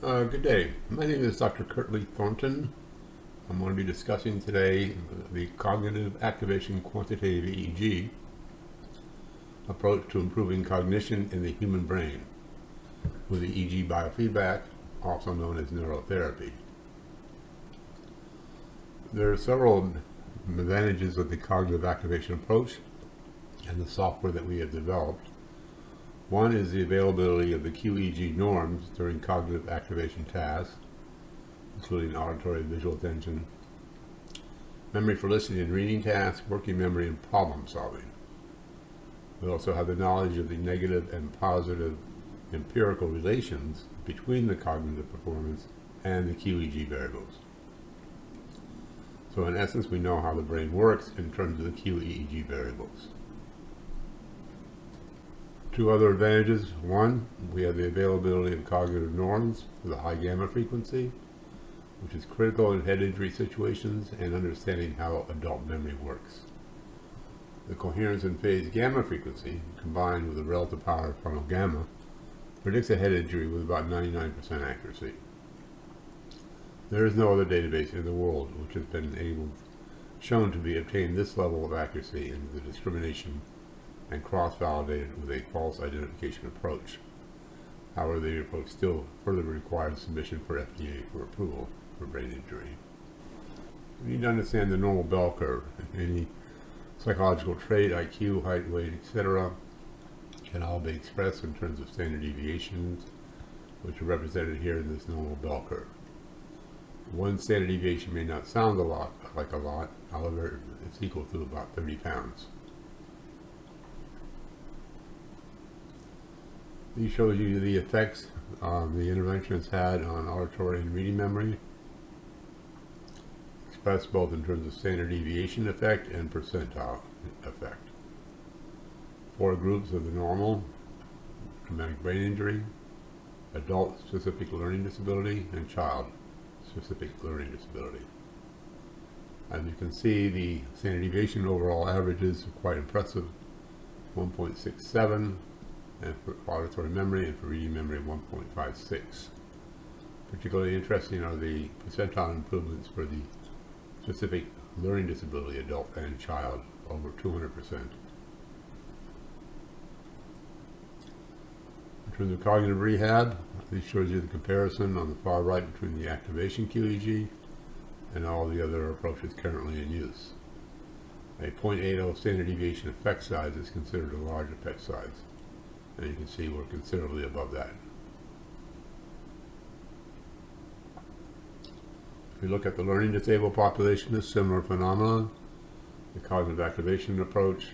Good day. My name is Dr. Kirtley Thornton. I'm going to be discussing today the cognitive activation quantitative EEG approach to improving cognition in the human brain with the EEG biofeedback, also known as neurotherapy. There are several advantages of the cognitive activation approach and the software that we have developed. One is the availability of the QEEG norms during cognitive activation tasks, including auditory and visual attention, memory for listening and reading tasks, working memory, and problem solving. We also have the knowledge of the negative and positive empirical relations between the cognitive performance and the QEEG variables. So in essence, we know how the brain works in terms of the QEEG variables. Two other advantages. One, we have the availability of cognitive norms for the high gamma frequency, which is critical in head injury situations and understanding how adult memory works. The coherence and phase gamma frequency, combined with the relative power of frontal gamma, predicts a head injury with about 99% accuracy. There is no other database in the world which has been shown to be obtained this level of accuracy in the discrimination and cross-validated with a false identification approach. However, the approach still further requires submission for FDA for approval for brain injury. We need to understand the normal bell curve. Any psychological trait, IQ, height, weight, etc. can all be expressed in terms of standard deviations, which are represented here in this normal bell curve. One standard deviation may not sound like a lot, however, it's equal to about 30 pounds. These shows you the effects the intervention has had on auditory and reading memory, expressed both in terms of standard deviation effect and percentile effect. 4 groups of the normal, traumatic brain injury, adult-specific learning disability, and child-specific learning disability. As you can see, the standard deviation overall averages are quite impressive, 1.67. and for auditory memory, and for reading memory 1.56. Particularly interesting are the percentile improvements for the specific learning disability, adult and child, over 200%. In terms of cognitive rehab, this shows you the comparison on the far right between the activation QEEG and all the other approaches currently in use. A 0.80 standard deviation effect size is considered a large effect size. And you can see we're considerably above that. If we look at the learning disabled population, a similar phenomenon. The cognitive activation approach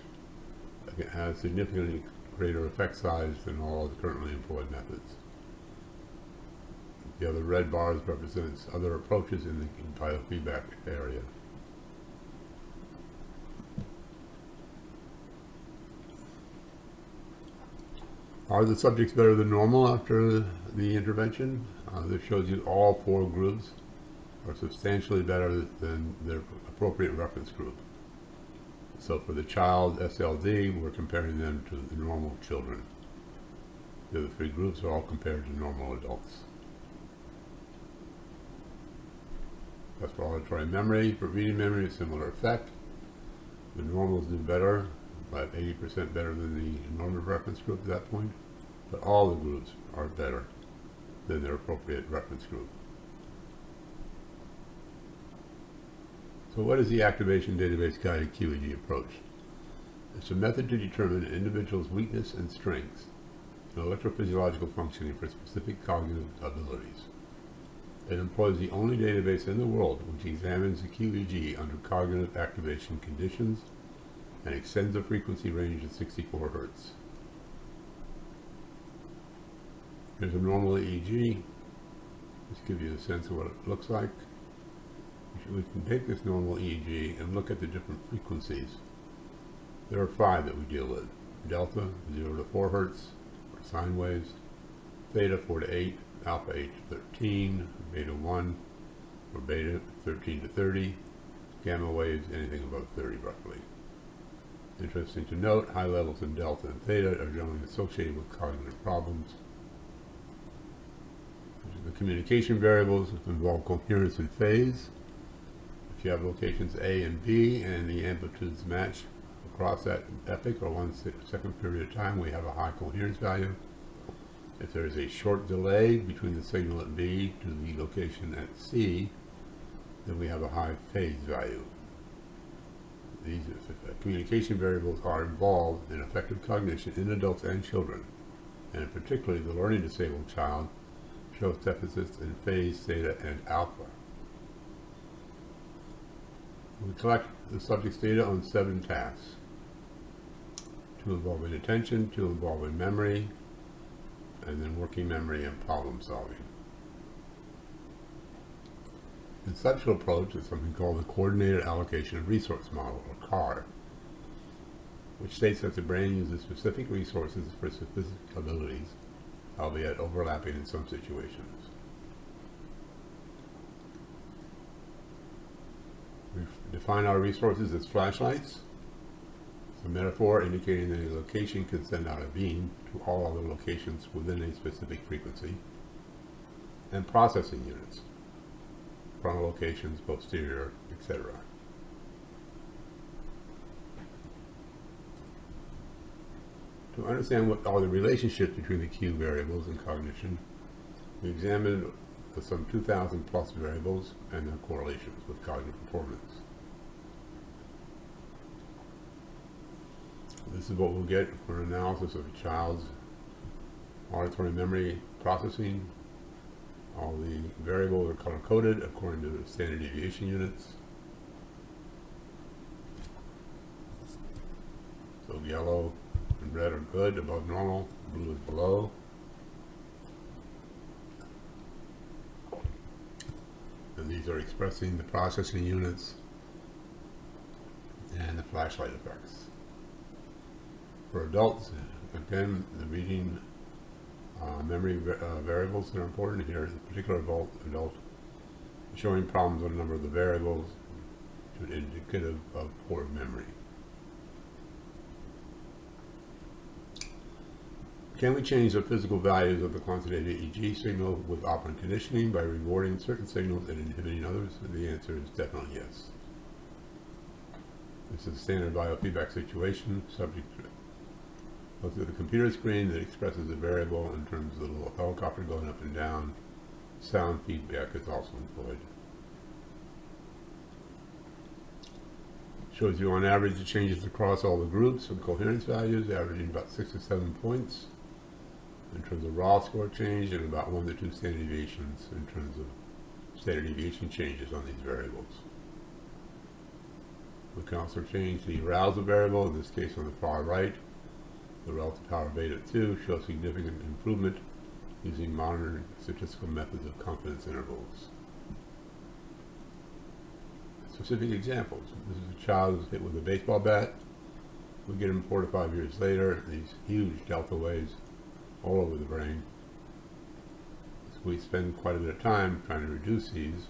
has significantly greater effect size than all the currently employed methods. The other red bars represents other approaches in the biofeedback area. Are the subjects better than normal after the intervention? This shows you all 4 groups are substantially better than their appropriate reference group. So for the child SLD, we're comparing them to the normal children. The other 3 groups are all compared to normal adults. That's for auditory memory. For reading memory, a similar effect. The normals do better, about 80% better than the normative reference group at that point, but all the groups are better than their appropriate reference group. So what is the Activation Database Guided QEEG approach? It's a method to determine an individual's weakness and strengths in electrophysiological functioning for specific cognitive abilities. It employs the only database in the world which examines the QEEG under cognitive activation conditions and extends the frequency range to 64 Hz. Here's a normal EEG. Just give you a sense of what it looks like. We can take this normal EEG and look at the different frequencies. There are 5 that we deal with. Delta, 0 to 4 Hz, or sine waves. Theta, 4 to 8. Alpha, 8 to 13. Beta, 1, or beta, 13 to 30. Gamma waves, anything above 30 roughly. Interesting to note, high levels in delta and theta are generally associated with cognitive problems. The communication variables involve coherence and phase. If you have locations A and B and the amplitudes match across that epoch or 1 second period of time, we have a high coherence value. If there is a short delay between the signal at B to the location at C, then we have a high phase value. These communication variables are involved in effective cognition in adults and children, and particularly the learning disabled child shows deficits in phase, theta, and alpha. We collect the subject's data on 7 tasks. 2 involving attention, 2 involving memory, and then working memory and problem solving. The conceptual approach is something called the Coordinated Allocation of Resource Model, or CAR, which states that the brain uses specific resources for specific abilities, albeit overlapping in some situations. We define our resources as flashlights, a metaphor indicating that a location can send out a beam to all other locations within a specific frequency, and processing units, frontal locations, posterior, etc. To understand what are the relationships between the Q variables in cognition, we examined some 2,000 plus variables and their correlations with cognitive performance. This is what we'll get for an analysis of a child's auditory memory processing. All the variables are color-coded according to the standard deviation units. So yellow and red are good, above normal, blue is below. And these are expressing the processing units and the flashlight effects. For adults, again, the reading memory variables that are important here. The particular adult showing problems on a number of the variables should be indicative of poor memory. Can we change the physical values of the quantitative EEG signal with operant conditioning by rewarding certain signals and inhibiting others? The answer is definitely yes. This is a standard biofeedback situation. Subject looks at the computer screen that expresses a variable in terms of the little helicopter going up and down. Sound feedback is also employed. Shows you on average the changes across all the groups of coherence values, averaging about 6 to 7 points in terms of raw score change, and about 1 to 2 standard deviations in terms of standard deviation changes on these variables. We can also change the arousal variable, in this case on the far right. The relative power beta 2 shows significant improvement using modern statistical methods of confidence intervals. Specific examples. This is a child who's hit with a baseball bat. We get him 4 to 5 years later, these huge delta waves all over the brain. So we spend quite a bit of time trying to reduce these.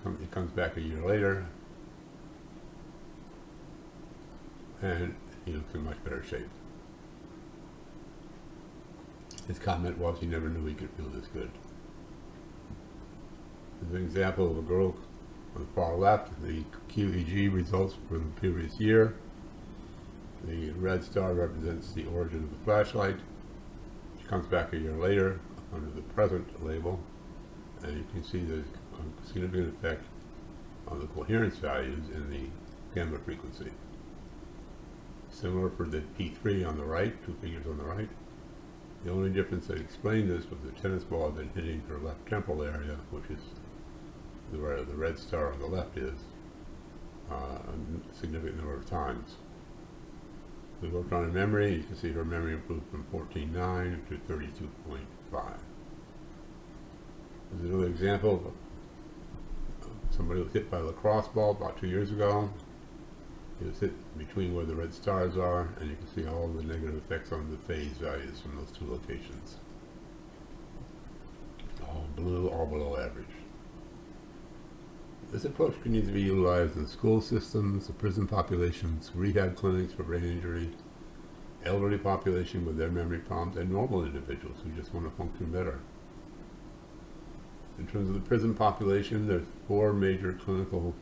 It comes back a year later, and he looks in much better shape. His comment was he never knew he could feel this good. As an example of a girl on the far left, the QEEG results for the previous year. The red star represents the origin of the flashlight. She comes back a year later under the present label, and you can see the significant effect on the coherence values in the gamma frequency. Similar for the P3 on the right, 2 figures on the right. The only difference that explained this was the tennis ball had been hitting her left temporal area, which is where the red star on the left is, a significant number of times. We worked on her memory. You can see her memory improved from 14.9 to 32.5. This is another example of somebody who was hit by a lacrosse ball about 2 years ago. He was hit between where the red stars are, and you can see all the negative effects on the phase values from those 2 locations. All blue, all below average. This approach can need to be utilized in school systems, the prison populations, rehab clinics for brain injury, elderly population with their memory problems, and normal individuals who just want to function better. In terms of the prison population, there's 4 major clinical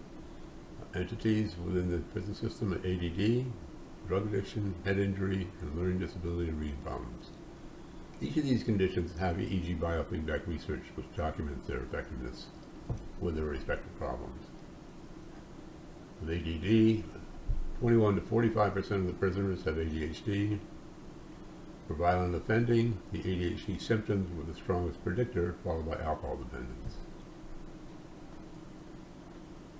entities within the prison system: ADD, drug addiction, head injury, and learning disability and reading problems. Each of these conditions have EEG biofeedback research which documents their effectiveness with their respective problems. With ADD, 21 to 45% of the prisoners have ADHD. For violent offending, the ADHD symptoms were the strongest predictor, followed by alcohol dependence.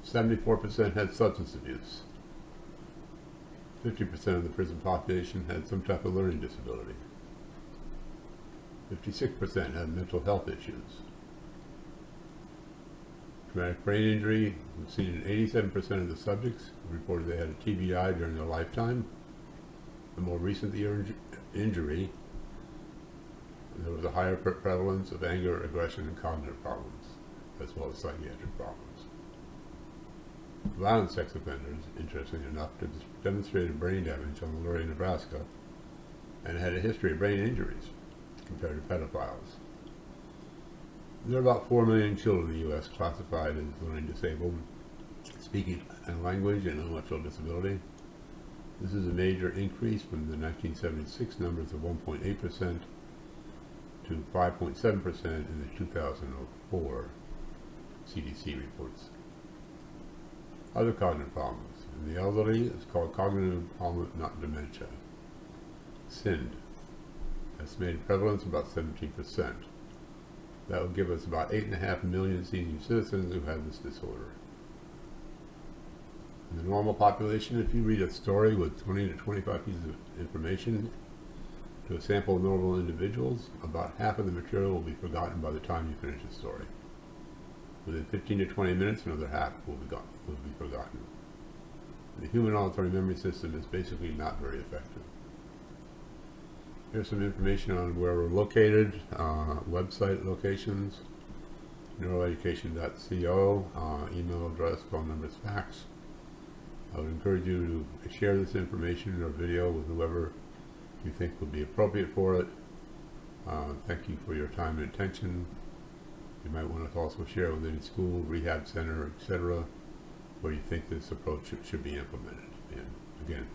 74% had substance abuse. 50% of the prison population had some type of learning disability. 56% had mental health issues. Traumatic brain injury was seen in 87% of the subjects who reported they had a TBI during their lifetime. The more recent the injury, there was a higher prevalence of anger, aggression, and cognitive problems, as well as psychiatric problems. Violent sex offenders, interestingly enough, demonstrated brain damage on the Lurie, Nebraska, and had a history of brain injuries compared to pedophiles. There are about 4 million children in the U.S. classified as learning disabled, speaking and language, and intellectual disability. This is a major increase from the 1976 numbers of 1.8% to 5.7% in the 2004 CDC reports. Other cognitive problems. In the elderly, it's called cognitive impairment, not dementia. SIND. Estimated prevalence about 17%. That would give us about 8.5 million senior citizens who have this disorder. In the normal population, if you read a story with 20 to 25 pieces of information to a sample of normal individuals, about half of the material will be forgotten by the time you finish the story. Within 15 to 20 minutes, another half will be forgotten. The human auditory memory system is basically not very effective. Here's some information on where we're located, website locations, neuroeducation.co, email address, phone numbers, fax. I would encourage you to share this information or video with whoever you think would be appropriate for it. Thank you for your time and attention. You might want to also share with any school, rehab center, etc., where you think this approach should be implemented. And again,